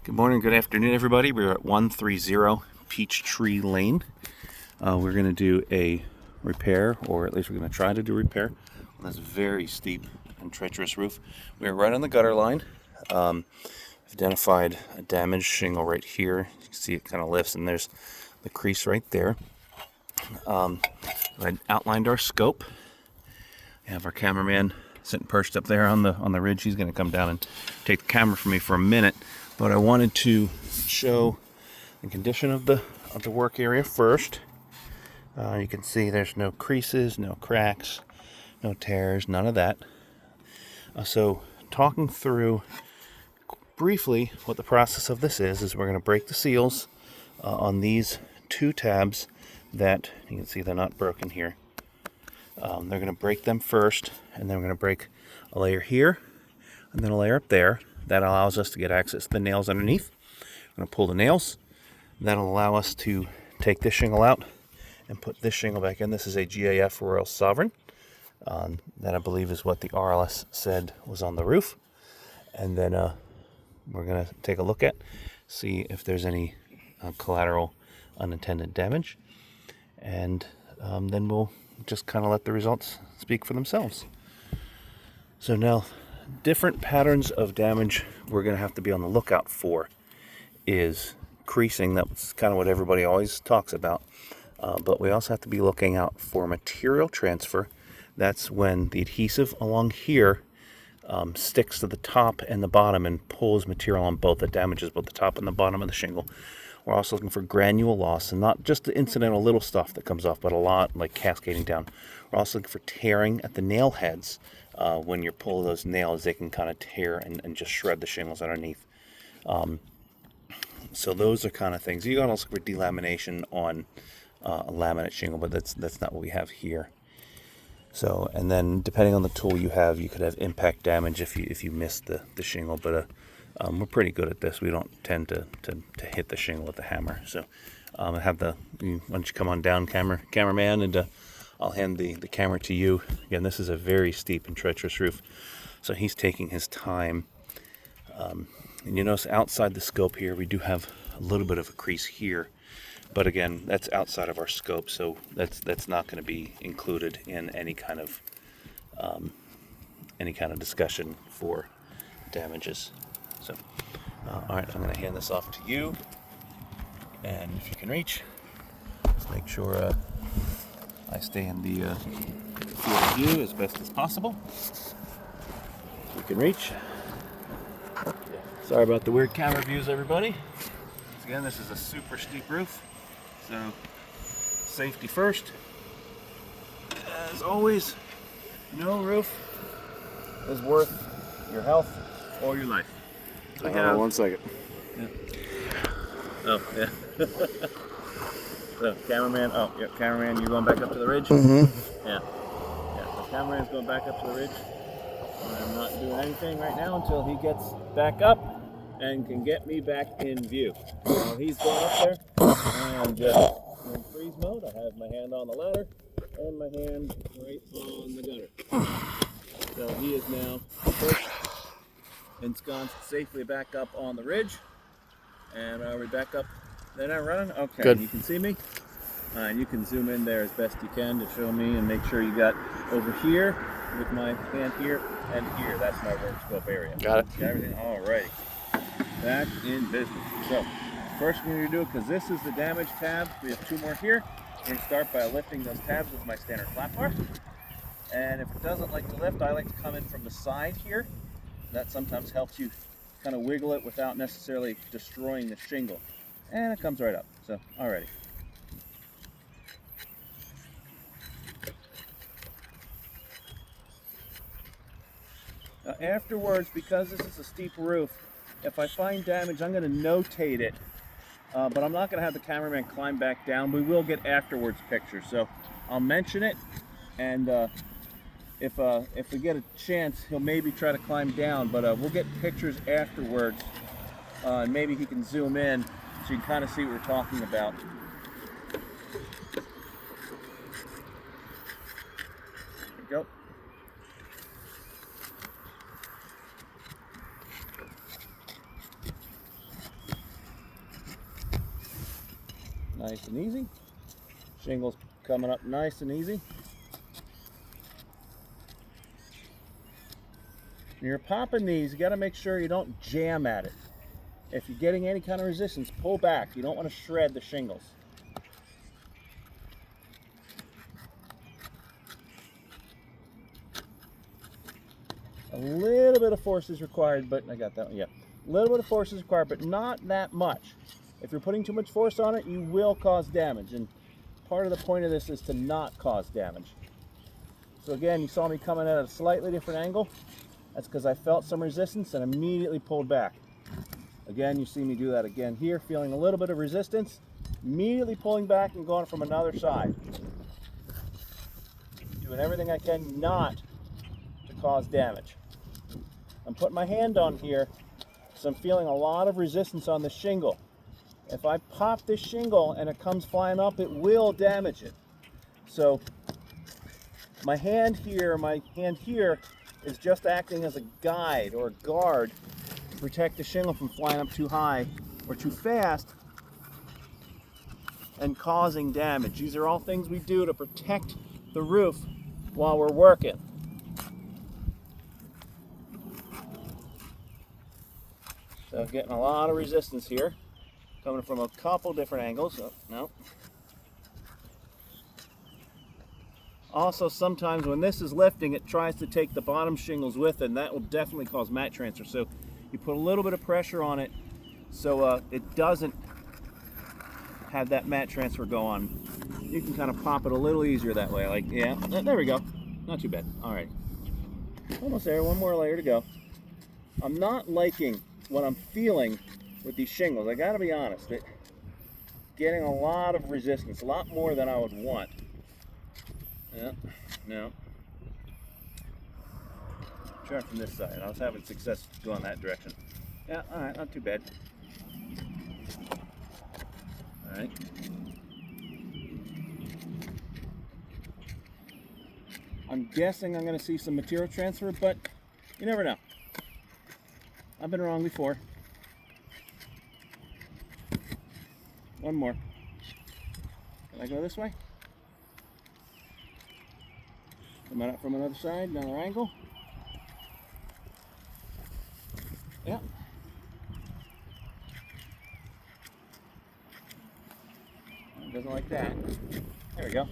Good morning, good afternoon, everybody. We're at 130 Peachtree Lane. We're going to do a repair, or at least we're going to try to do a repair on this very steep and treacherous roof. We're right on the gutter line. Identified a damaged shingle right here. You can see it kind of lifts, and there's the crease right there. I outlined our scope. We have our cameraman sitting perched up there on the ridge. He's going to come down and take the camera from me for a minute. But I wanted to show the condition of the work area first. You can see there's no creases, no cracks, no tears, none of that. So talking through briefly what the process of this is we're going to break the seals on these two tabs that you can see they're not broken here. They're going to break them first, and then we're going to break a layer here and then a layer up there. That allows us to get access to the nails underneath. I'm going to pull the nails. That'll allow us to take this shingle out and put this shingle back in. This is a GAF Royal Sovereign. That I believe is what the RLS said was on the roof. And then we're going to take a look at, see if there's any collateral unintended damage. And then we'll just kind of let the results speak for themselves. So now, different patterns of damage we're going to have to be on the lookout for is creasing. That's kind of what everybody always talks about. But we also have to be looking out for material transfer. That's when the adhesive along here sticks to the top and the bottom and pulls material on both. It damages both the top and the bottom of the shingle. We're also looking for granule loss, and not just the incidental little stuff that comes off, but a lot like cascading down. We're also looking for tearing at the nail heads. When you're pulling those nails, they can kind of tear and just shred the shingles underneath. So those are kind of things. You can also look for delamination on a laminate shingle, but that's not what we have here. So, and then depending on the tool you have, you could have impact damage if you miss the shingle. But we're pretty good at this. We don't tend to hit the shingle with the hammer. So I have why don't you come on down, cameraman, and I'll hand the camera to you. Again, this is a very steep and treacherous roof, so he's taking his time. And you notice outside the scope here, we do have a little bit of a crease here. But again, that's outside of our scope, so that's not going to be included in any kind of discussion for damages. So, all right, I'm going to hand this off to you, and if you can reach, just make sure I stay in the field of view as best as possible. You can reach. Sorry about the weird camera views, everybody. Once again, this is a super steep roof, so safety first. As always, no roof is worth your health or your life. So we have 1 second. Yeah. Oh, yeah. So, cameraman, cameraman, you're going back up to the ridge? Mm-hmm. Yeah. The cameraman's going back up to the ridge. I'm not doing anything right now until he gets back up and can get me back in view. While he's going up there, I'm just in freeze mode. I have my hand on the ladder and my hand right on the gutter. So he is now first ensconced safely back up on the ridge. And are we back up? They're not running? Okay, Good. You can see me? And you can zoom in there as best you can to show me and make sure you got over here with my hand here and here. That's my work scope area. Got it. Got everything? All right. Back in business. So, first we're going to do, because this is the damage tab, we have two more here. We're going to start by lifting those tabs with my standard flat bar. And if it doesn't like to lift, I like to come in from the side here. That sometimes helps you kind of wiggle it without necessarily destroying the shingle. And it comes right up. So, alrighty. Now afterwards, because this is a steep roof, if I find damage, I'm going to notate it. But I'm not going to have the cameraman climb back down. We will get afterwards pictures. So I'll mention it, and if we get a chance, he'll maybe try to climb down. But we'll get pictures afterwards, and maybe he can zoom in so you can kind of see what we're talking about. There we go. nice and easy. Shingles coming up nice and easy. When you're popping these, you got to make sure you don't jam at it. If you're getting any kind of resistance, pull back. You don't want to shred the shingles. A little bit of force is required, but I got that one, yeah. A little bit of force is required, but not that much. If you're putting too much force on it, you will cause damage, and part of the point of this is to not cause damage. So again, you saw me coming at a slightly different angle. That's because I felt some resistance and immediately pulled back. Again, you see me do that again here, feeling a little bit of resistance, immediately pulling back and going from another side. Doing everything I can not to cause damage. I'm putting my hand on here, so I'm feeling a lot of resistance on the shingle. If I pop this shingle and it comes flying up, it will damage it. So my hand here is just acting as a guide or a guard to protect the shingle from flying up too high or too fast and causing damage. These are all things we do to protect the roof while we're working. So getting a lot of resistance here, coming from a couple different angles. Oh, no. Also, sometimes when this is lifting, it tries to take the bottom shingles with it, and that will definitely cause mat transfer. So you put a little bit of pressure on it so it doesn't have that mat transfer go on. You can kind of pop it a little easier that way. Like, yeah, there we go. Not too bad. All right. Almost there. One more layer to go. I'm not liking what I'm feeling with these shingles. I gotta be honest. Getting a lot of resistance, a lot more than I would want. Yeah, no. Try it from this side. I was having success going that direction. Yeah, all right, not too bad. All right. I'm guessing I'm going to see some material transfer, but you never know. I've been wrong before. One more. Can I go this way? Come out from another side, another angle. Yeah. Doesn't like that. There we go.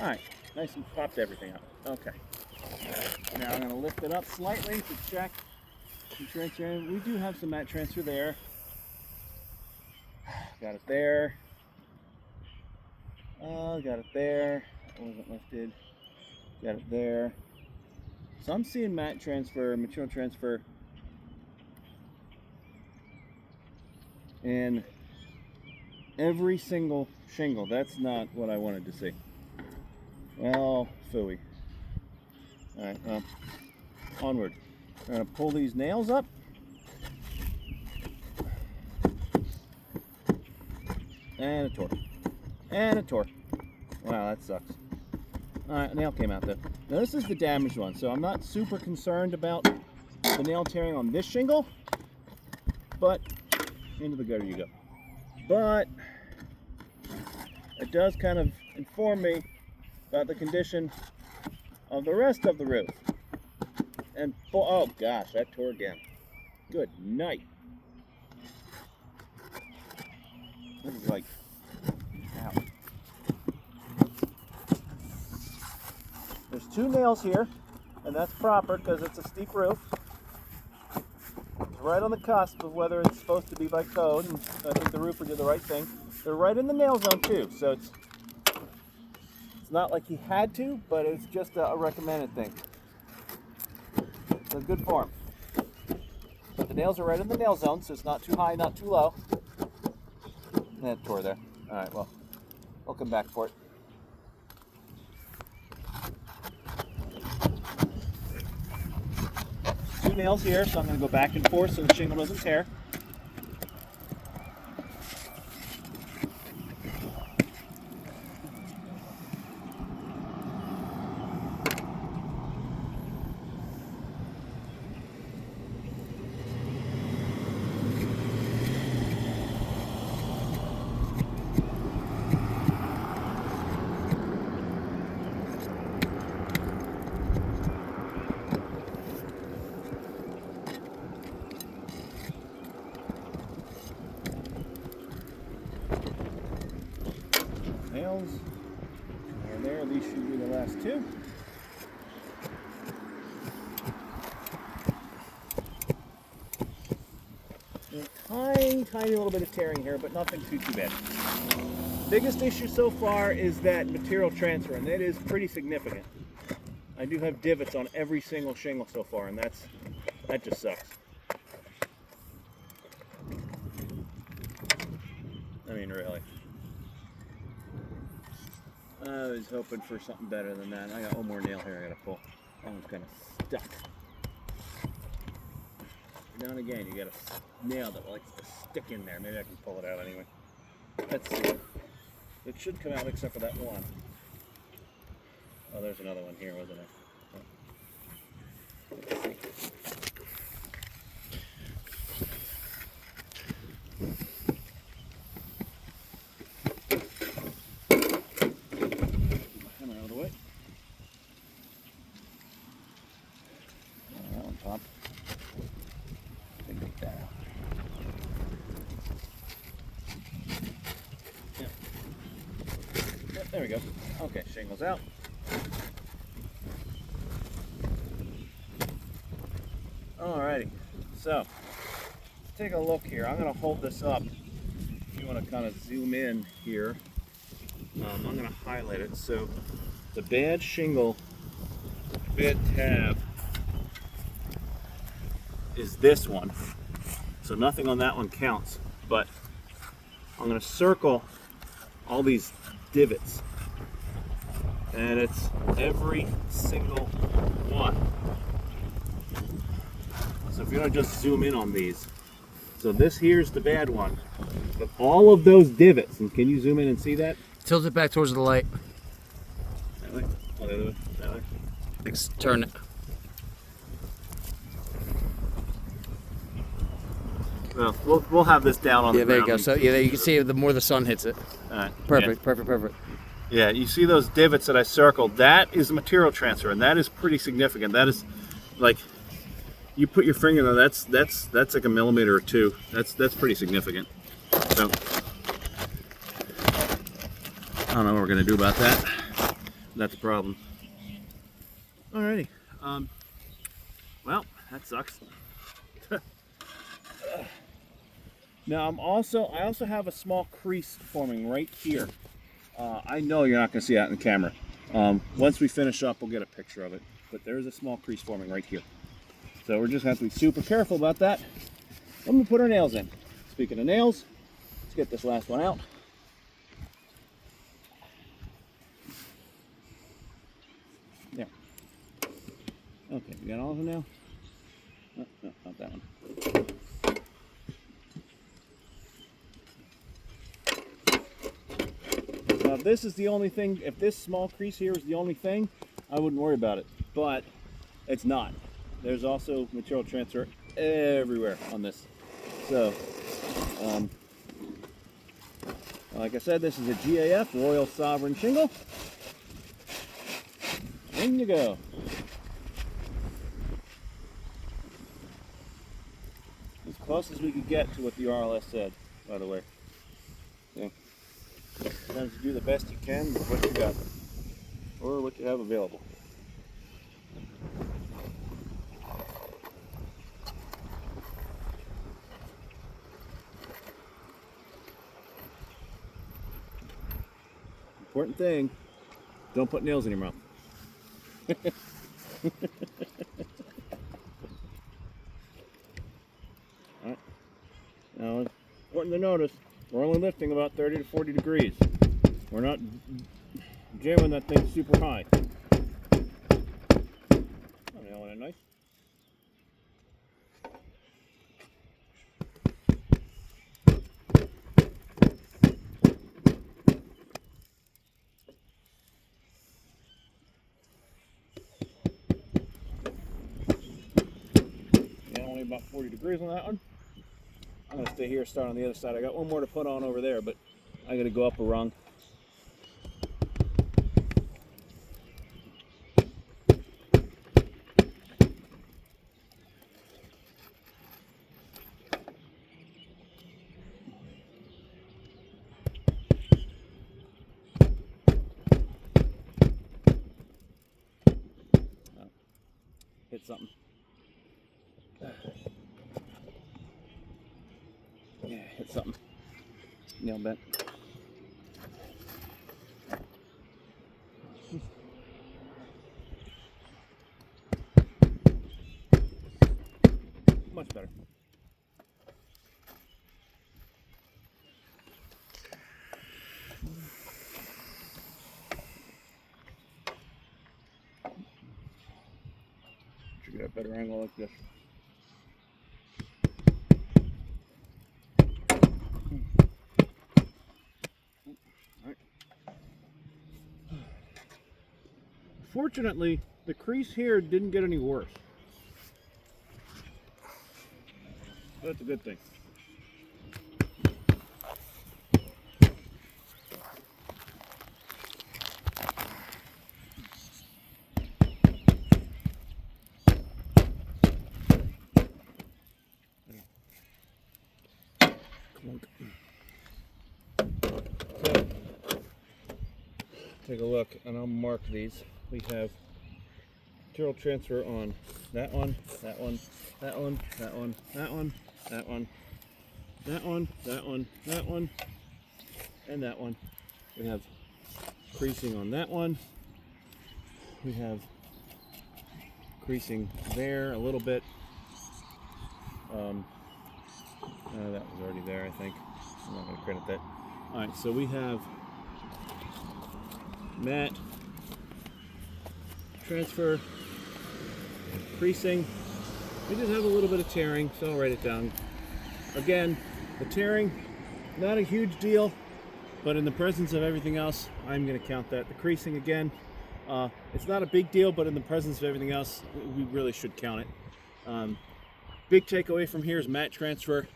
All right, nice and popped everything up. Okay. Now I'm going to lift it up slightly to check the transfer. We do have some mat transfer there. Got it there. Got it there. That wasn't lifted. Got it there. So I'm seeing mat transfer, material transfer in every single shingle. That's not what I wanted to see. Well, phooey. All right, onward. I'm going to pull these nails up. And a tore. And a tore. Wow, that sucks. Alright, a nail came out though. Now this is the damaged one, so I'm not super concerned about the nail tearing on this shingle, but into the gutter you go. But it does kind of inform me about the condition of the rest of the roof. And oh gosh, that tore again. Good night. This is like, ow. There's two nails here, and that's proper because it's a steep roof. It's right on the cusp of whether it's supposed to be by code, and I think the roofer did the right thing. They're right in the nail zone too, so it's not like he had to, but it's just a recommended thing. So good form. But the nails are right in the nail zone, so it's not too high, not too low. And it tore there. All right, well, we'll come back for it. Two nails here, so I'm going to go back and forth so the shingle doesn't tear. nails. And there, these should be the last two. And tiny little bit of tearing here, but nothing too bad. Biggest issue so far is that material transfer, and that is pretty significant. I do have divots on every single shingle so far, and that just sucks. I mean, really. I was hoping for something better than that. I got one more nail here I gotta pull. That one's kind of stuck. Now and again, you got a nail that likes to stick in there. Maybe I can pull it out anyway. Let's see. It should come out except for that one. Oh, there's another one here, wasn't it? Let's see. Hammer out of the way. That one popped. Take that out. Yep, there we go. Okay, shingles out. Alrighty, so take a look here. I'm going to hold this up. If you want to kind of zoom in here, I'm going to highlight it. So the bad shingle, bad tab is this one. So nothing on that one counts, but I'm going to circle all these divots, and it's every single one. So if you want to just zoom in on these, so this here's the bad one, but all of those divots, and can you zoom in and see that? Tilt it back towards the light. That way? Oh, the other way? That way? Turn it. Well, we'll have this down on the ground. Yeah, there you go. So yeah, you can see the more the sun hits it. All right. Perfect, Yeah. perfect. Yeah, you see those divots that I circled? That is material transfer, and that is pretty significant. That is, like, you put your finger on that's like a millimeter or two. That's pretty significant. So I don't know what we're gonna do about that. That's a problem. Alrighty. Well, that sucks. Now I also have a small crease forming right here. I know you're not going to see that in the camera. Once we finish up, we'll get a picture of it. But there is a small crease forming right here. So we're just going to have to be super careful about that. I'm going to put our nails in. Speaking of nails, let's get this last one out. There. Okay, you got all of them now? Oh, no, not that one. Now, if this is the only thing, if this small crease here is the only thing, I wouldn't worry about it. But it's not. There's also material transfer everywhere on this. So, like I said, this is a GAF, Royal Sovereign Shingle. In you go. As close as we could get to what the RLS said, by the way. Yeah. Sometimes you do the best you can with what you got, or what you have available. Important thing, don't put nails in your mouth. Alright. Now, it's important to notice, we're only lifting about 30 to 40 degrees. We're not jamming that thing super high. Oh, nail in nice. Yeah, only about 40 degrees on that one. I'm going to stay here, start on the other side. I got one more to put on over there, but I got to go up a rung. hit something. Yeah, hit something. Nail bent. Much better. Should get a better angle like this. Alright. Fortunately, the crease here didn't get any worse. That's a good thing. So, take a look, and I'll mark these. We have material transfer on that one, that one, that one, that one, that one, that one, that one, that one, that one, and that one. We have creasing on that one. We have creasing there a little bit. That was already there, I think. I'm not going to credit that. All right, so we have mat, transfer, creasing. We just have a little bit of tearing, so I'll write it down. Again, the tearing, not a huge deal, but in the presence of everything else, I'm going to count that. The creasing, again, it's not a big deal, but in the presence of everything else, we really should count it. Big takeaway from here is mat transfer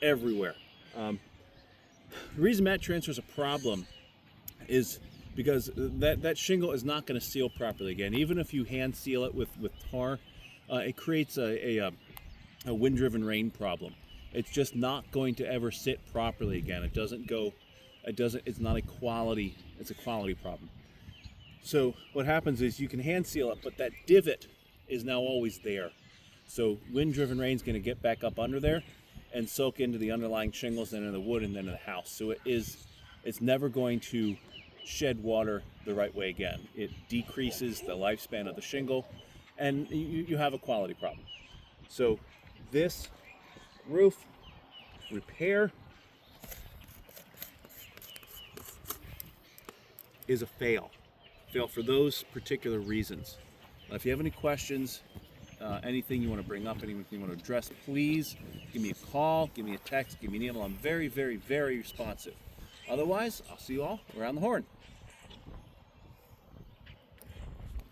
everywhere. The reason mat transfer is a problem is because that shingle is not going to seal properly again. Even if you hand seal it with tar, it creates a wind-driven rain problem. It's just not going to ever sit properly again. It's not a quality, it's a quality problem. So what happens is you can hand seal it, but that divot is now always there. So wind-driven rain is going to get back up under there and soak into the underlying shingles and into the wood and then into the house. So it's never going to shed water the right way again. It decreases the lifespan of the shingle, and you have a quality problem. So this roof repair is a fail. Fail for those particular reasons. If you have any questions, anything you want to bring up, anything you want to address, please give me a call, give me a text, give me an email. I'm very, very, very responsive. Otherwise, I'll see you all around the horn.